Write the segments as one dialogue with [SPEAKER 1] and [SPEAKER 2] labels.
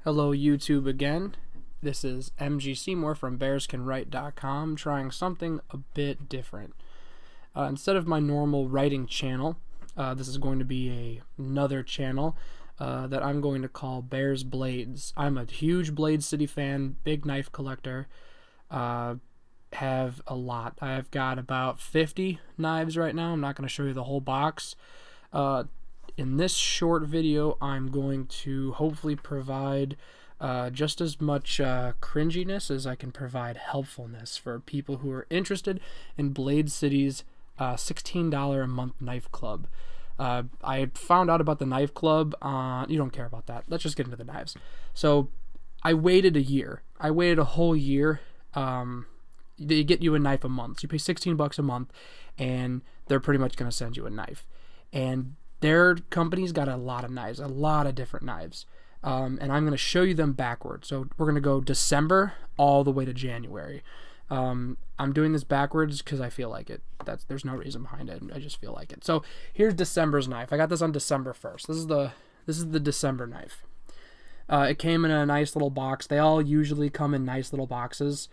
[SPEAKER 1] Hello YouTube again. This is MG Seymour from bearscanwrite.com trying something a bit different. Instead of my normal writing channel, this is going to be another channel that I'm going to call Bears Blades. I'm a huge Blade City fan, big knife collector. Have a lot. I've got about 50 knives right now. I'm not going to show you the whole box. In this short video, I'm going to hopefully provide just as much cringiness as I can provide helpfulness for people who are interested in Blade City's $16 a month knife club. I found out about the knife club on... You don't care about that. Let's just get into the knives. So I waited a year. I waited a whole year. They get you a knife a month. So you pay $16 a month, and they're pretty much going to send you a knife. And their company's got a lot of knives, a lot of different knives. And I'm going to show you them backwards. So we're going to go December all the way to January. I'm doing this backwards because I feel like it. There's no reason behind it. I just feel like it. So here's December's knife. I got this on December 1st. This is the December knife. It came in a nice little box. They all usually come in nice little boxes.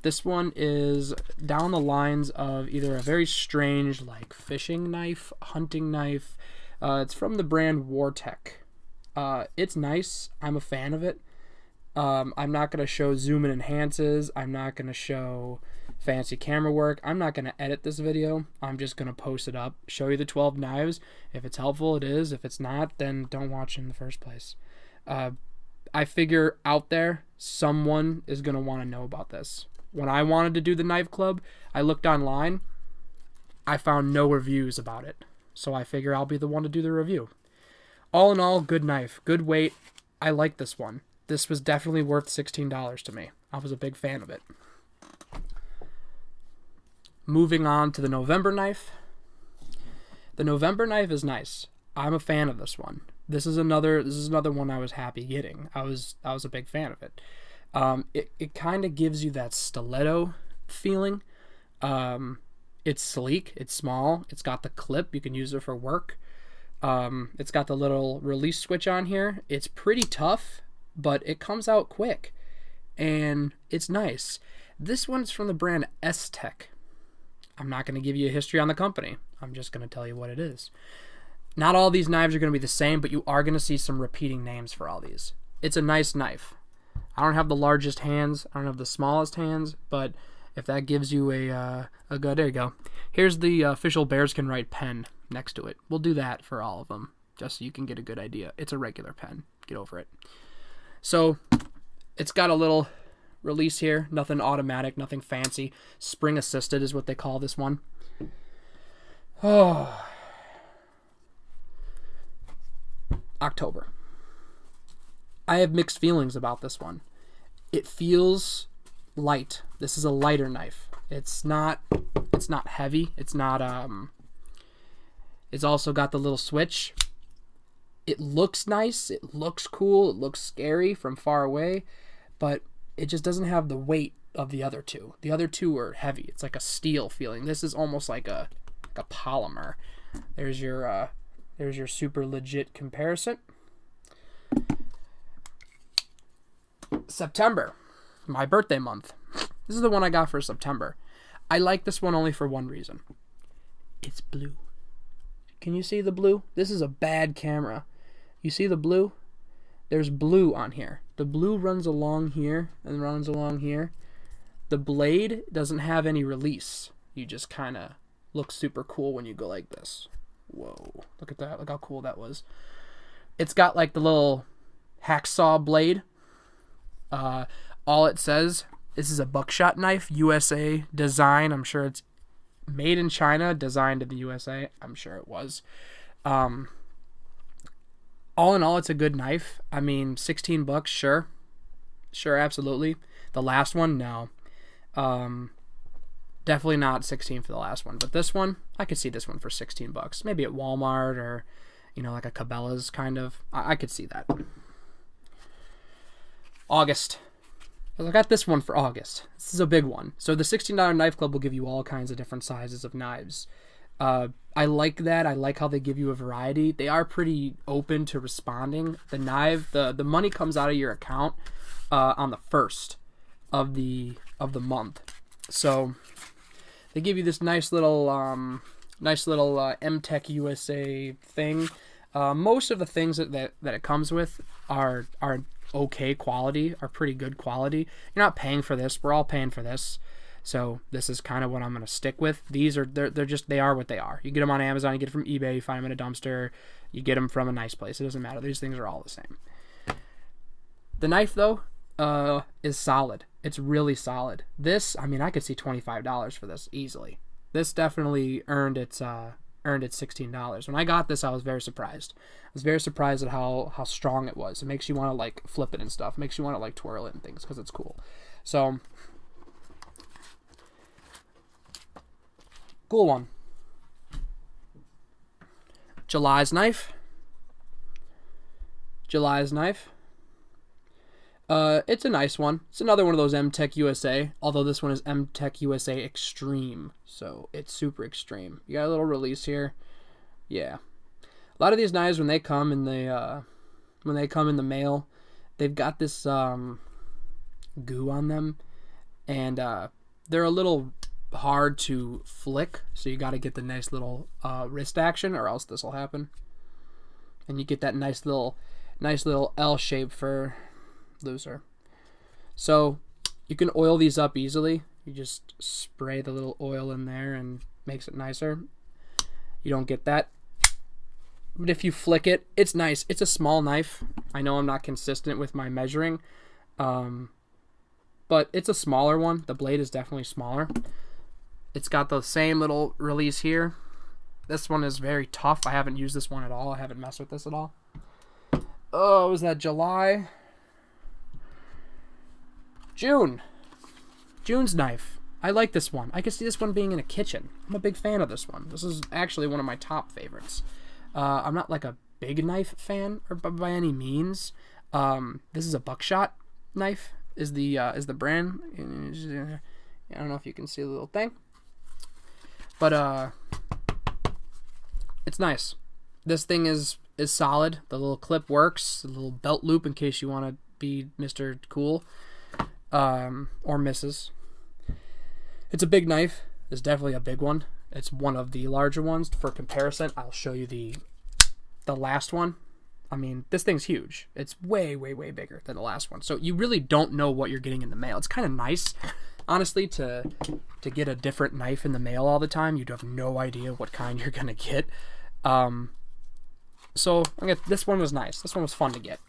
[SPEAKER 1] This one is down the lines of either a very strange like fishing knife, hunting knife. It's from the brand Wartech. It's nice. I'm a fan of it. I'm not going to show zoom and enhances. I'm not going to show fancy camera work. I'm not going to edit this video. I'm just going to post it up, show you the 12 knives. If it's helpful, it is. If it's not, then don't watch it in the first place. I figure out there someone is going to want to know about this. When I wanted to do the knife club, I looked online. I found no reviews about it. So I figure I'll be the one to do the review. All in all, good knife, good weight. I like this one. This was definitely worth $16 to me. I was a big fan of it. Moving on to the November knife. The November knife is nice. I'm a fan of this one. This is another one I was happy getting. I was a big fan of it. It kind of gives you that stiletto feeling. It's sleek, it's small, it's got the clip, you can use it for work. It's got the little release switch on here. It's pretty tough, but it comes out quick, and it's nice. This one's from the brand S-Tech. I'm not going to give you a history on the company. I'm just going to tell you what it is. Not all these knives are going to be the same, but you are going to see some repeating names for all these. It's a nice knife. I don't have the largest hands. I don't have the smallest hands, but if that gives you a good... There you go. Here's the official Bears Can Write pen next to it. We'll do that for all of them, just so you can get a good idea. It's a regular pen. Get over it. So, it's got a little release here. Nothing automatic, nothing fancy. Spring assisted is what they call this one. Oh... October. I have mixed feelings about this one. It feels light. This is a lighter knife. It's not heavy. It's also got the little switch. It looks nice. It looks cool. It looks scary from far away, but it just doesn't have the weight of the other two. The other two are heavy. It's like a steel feeling. This is almost like a polymer. There's your super legit comparison. September, my birthday month. This is the one I got for September. I like this one only for one reason. It's blue. Can you see the blue? This is a bad camera. You see the blue? There's blue on here. The blue runs along here and runs along here. The blade doesn't have any release. You just kind of look super cool when you go like this. Whoa, look at that. Look how cool that was. It's got like the little hacksaw blade. All it says, this is a buckshot knife, USA design. I'm sure it's made in China, designed in the USA. I'm sure it was. All in all, it's a good knife. I mean, $16, sure. Sure, absolutely. The last one, no. Definitely not 16 for the last one, but this one, I could see this one for $16. Maybe at Walmart or, like a Cabela's kind of. I could see that. August. I got this one for August. This is a big one. So the $16 knife club will give you all kinds of different sizes of knives. I like that. I like how they give you a variety. They are pretty open to responding. The knife, the money comes out of your account on the 1st of the month. So they give you this nice little MTech USA thing. Most of the things that it comes with are okay quality, are pretty good quality. You're not paying for this. We're all paying for this. So this is kind of what I'm going to stick with. These are, they are what they are. You get them on Amazon, you get them from eBay, you find them in a dumpster, you get them from a nice place. It doesn't matter. These things are all the same. The knife, though, is solid. It's really solid. This, I mean, I could see $25 for this easily. This definitely earned its $16. When I got this, I was very surprised. I was very surprised at how strong it was. It makes you want to like flip it and stuff. It makes you want to like twirl it and things because it's cool. So cool one. July's knife. It's a nice one. It's another one of those MTech USA, although this one is MTech USA Extreme, so it's super extreme. You got a little release here. Yeah. A lot of these knives, when they come in the mail, they've got this goo on them, and they're a little hard to flick, so you got to get the nice little wrist action, or else this will happen. And you get that nice little L shape for looser. So you can oil these up easily. You just spray the little oil in there and makes it nicer. You don't get that. But if you flick it, it's nice. It's a small knife. I know I'm not consistent with my measuring, but it's a smaller one. The blade is definitely smaller. It's got the same little release here. This one is very tough. I haven't used this one at all. I haven't messed with this at all. Oh, was that July? June's knife. I like this one. I can see this one being in a kitchen. I'm a big fan of this one. This is actually one of my top favorites. I'm not like a big knife fan or by any means. This is a buckshot knife. Is the brand? I don't know if you can see the little thing, but it's nice. This thing is solid. The little clip works. The little belt loop in case you want to be Mr. Cool. Or Mrs. It's a big knife. It's definitely a big one. It's one of the larger ones. For comparison, I'll show you the last one. I mean, this thing's huge. It's way, way, way bigger than the last one. So you really don't know what you're getting in the mail. It's kind of nice, honestly, to get a different knife in the mail all the time. You'd have no idea what kind you're gonna get. So this one was nice. This one was fun to get.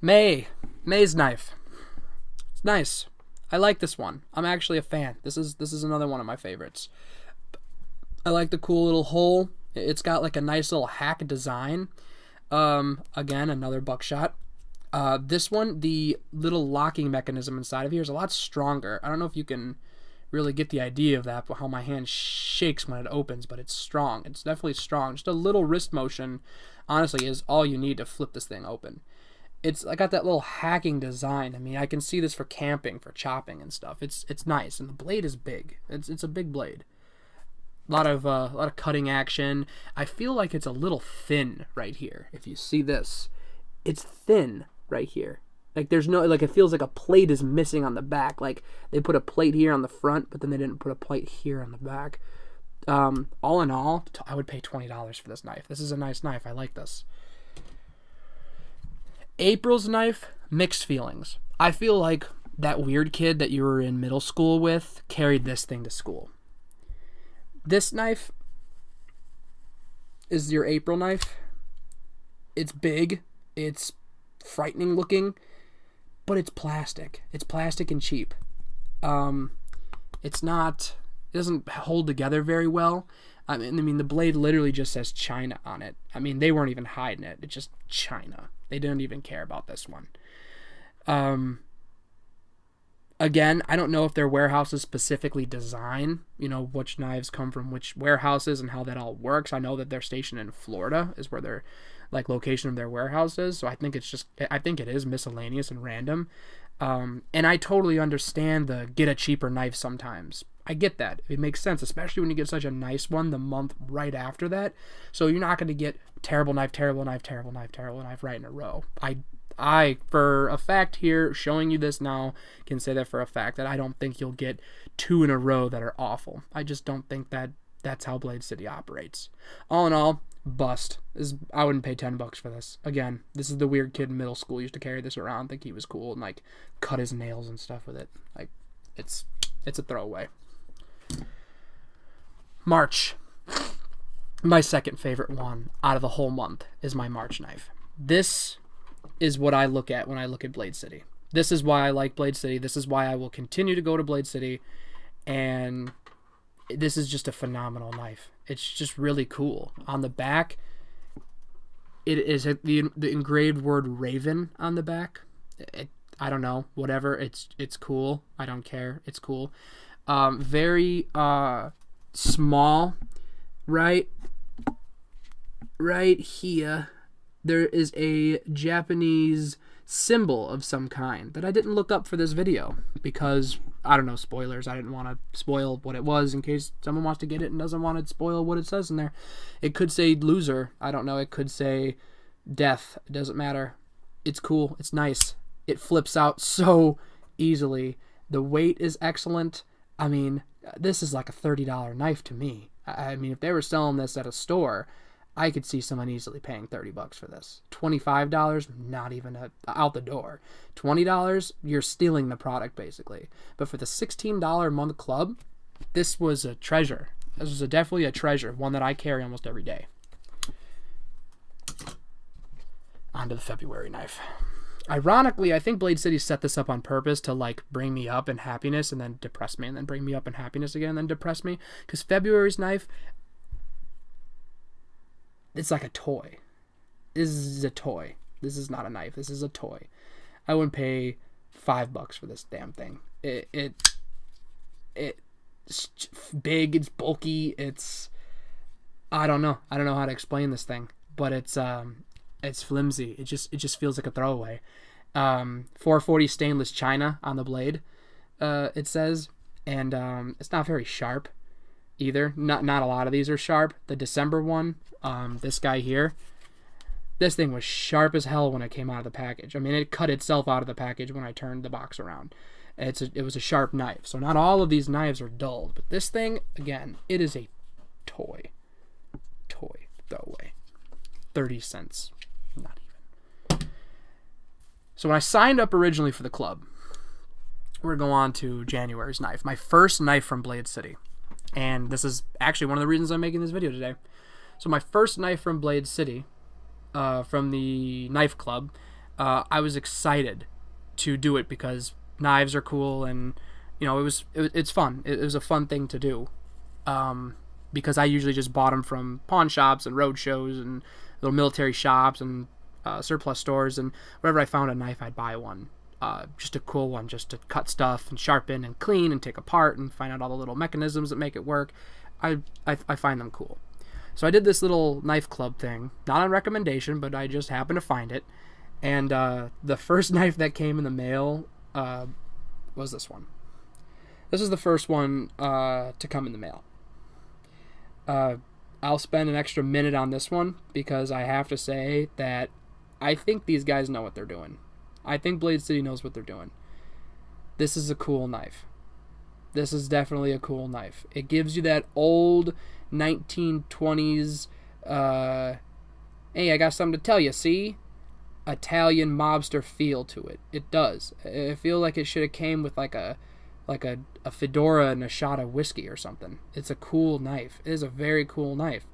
[SPEAKER 1] May's knife. It's nice. I like this one. I'm actually a fan. This is another one of my favorites. I like the cool little hole. It's got like a nice little hack design. Again, another buckshot. This one, the little locking mechanism inside of here is a lot stronger. I don't know if you can really get the idea of that, but how my hand shakes when it opens, but it's strong. It's definitely strong. Just a little wrist motion, honestly, is all you need to flip this thing open. I got that little hacking design. I mean, I can see this for camping, for chopping and stuff. It's nice, and the blade is big. It's a big blade. A lot of cutting action. I feel like it's a little thin right here. If you see this, it's thin right here. Like there's no, like it feels like a plate is missing on the back. Like they put a plate here on the front, but then they didn't put a plate here on the back. All in all, I would pay $20 for this knife. This is a nice knife. I like this. April's knife, mixed feelings. I feel like that weird kid that you were in middle school with carried this thing to school. This knife is your April knife. It's big. It's frightening looking, but it's plastic. It's plastic and cheap. It doesn't hold together very well. I mean, the blade literally just says China on it. I mean, they weren't even hiding it. It's just China. They didn't even care about this one. Again, I don't know if their warehouses specifically design, which knives come from which warehouses and how that all works. I know that they're stationed in Florida is where their location of their warehouse is. So I think it is miscellaneous and random. And I totally understand the get a cheaper knife sometimes. I get that. It makes sense, especially when you get such a nice one the month right after that. So you're not going to get terrible knife, terrible knife, terrible knife, terrible knife right in a row. I, for a fact here, showing you this now, can say that for a fact that I don't think you'll get 2 in a row that are awful. I just don't think that that's how Blade City operates. All in all, bust. I wouldn't pay $10 for this. Again, this is the weird kid in middle school who used to carry this around, think he was cool, and like cut his nails and stuff with it. Like, it's a throwaway. March. My second favorite one out of the whole month is my March knife. This is what I look at when I look at Blade City. This is why I like Blade City. This is why I will continue to go to Blade City. And this is just a phenomenal knife. It's just really cool. On the back, it is the engraved word Raven on the back. I don't know. Whatever. It's cool. I don't care. It's cool. Very small. Right here, there is a Japanese symbol of some kind that I didn't look up for this video because, I don't know, spoilers. I didn't want to spoil what it was in case someone wants to get it and doesn't want to spoil what it says in there. It could say loser. I don't know. It could say death. It doesn't matter. It's cool. It's nice. It flips out so easily. The weight is excellent. I mean, this is like a $30 knife to me. I mean, if they were selling this at a store, I could see someone easily paying $30 for this. $25, not even out the door. $20, you're stealing the product, basically. But for the $16 a month club, this was a treasure. This was definitely a treasure, one that I carry almost every day. On to the February knife. Ironically, I think Blade City set this up on purpose to like bring me up in happiness and then depress me, and then bring me up in happiness again and then depress me. Because February's knife, it's like a toy. This is a toy. This is not a knife. This is a toy. I wouldn't pay $5 for this damn thing. It's big. It's bulky. I don't know how to explain this thing, but it's flimsy. It just feels like a throwaway. 440 stainless china on the blade, it says, and it's not very sharp either. Not a lot of these are sharp. The December one, this guy here, this thing was sharp as hell when it came out of the package. I mean, it cut itself out of the package when I turned the box around. It was a sharp knife. So not all of these knives are dulled, but this thing, again, it is a toy throwaway. 30 cents. Not even. So when I signed up originally for the club, we're going to go on to January's knife. My first knife from Blade City. And this is actually one of the reasons I'm making this video today. So my first knife from Blade City, from the knife club, I was excited to do it because knives are cool, and you know it's fun. It was a fun thing to do, because I usually just bought them from pawn shops and road shows and little military shops and surplus stores, and wherever I found a knife, I'd buy one. Just a cool one, just to cut stuff and sharpen and clean and take apart and find out all the little mechanisms that make it work. I find them cool. So I did this little knife club thing, not on recommendation, but I just happened to find it. And the first knife that came in the mail was this one. This is the first one to come in the mail. I'll spend an extra minute on this one because I have to say that I think these guys know what they're doing. I think Blade City knows what they're doing. This is a cool knife. This is definitely a cool knife. It gives you that old 1920s, hey, I got something to tell you, see? Italian mobster feel to it. It does. I feel like it should have came with like a fedora and a shot of whiskey or something. It's a cool knife. It is a very cool knife.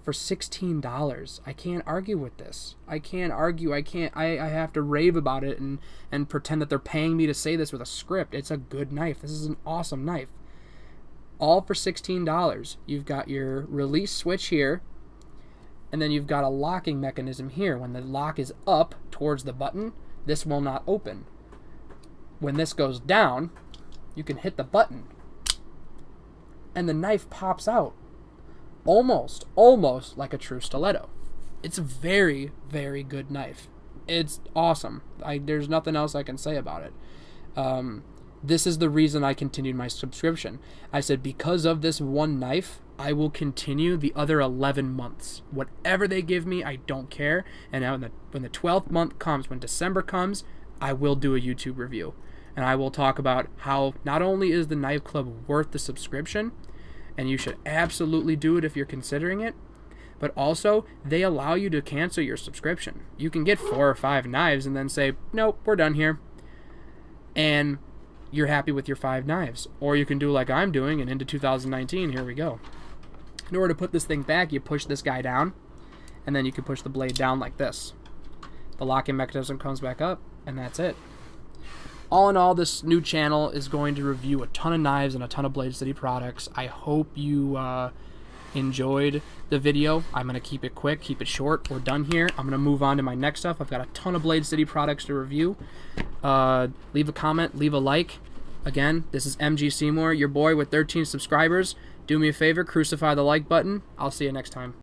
[SPEAKER 1] For $16, I can't argue with this. I can't argue. I have to rave about it and pretend that they're paying me to say this with a script. It's a good knife. This is an awesome knife. All for $16. You've got your release switch here, and then you've got a locking mechanism here. When the lock is up towards the button, this will not open. When this goes down, you can hit the button, and the knife pops out. Almost like a true stiletto. It's a very, very good knife. It's awesome. There's nothing else I can say about it. This is the reason I continued my subscription. I said, because of this one knife, I will continue the other 11 months. Whatever they give me, I don't care. And now when the 12th month comes, when December comes, I will do a YouTube review. And I will talk about how not only is the Knife Club worth the subscription, and you should absolutely do it if you're considering it, but also they allow you to cancel your subscription. You can get 4 or 5 knives and then say, nope, we're done here. And you're happy with your 5 knives. Or you can do like I'm doing, and into 2019, here we go. In order to put this thing back, you push this guy down, and then you can push the blade down like this. The locking mechanism comes back up, and that's it. All in all, this new channel is going to review a ton of knives and a ton of Blade City products. I hope you enjoyed the video. I'm going to keep it quick, keep it short. We're done here. I'm going to move on to my next stuff. I've got a ton of Blade City products to review. Leave a comment, leave a like. Again, this is MG Seymour, your boy with 13 subscribers. Do me a favor, crucify the like button. I'll see you next time.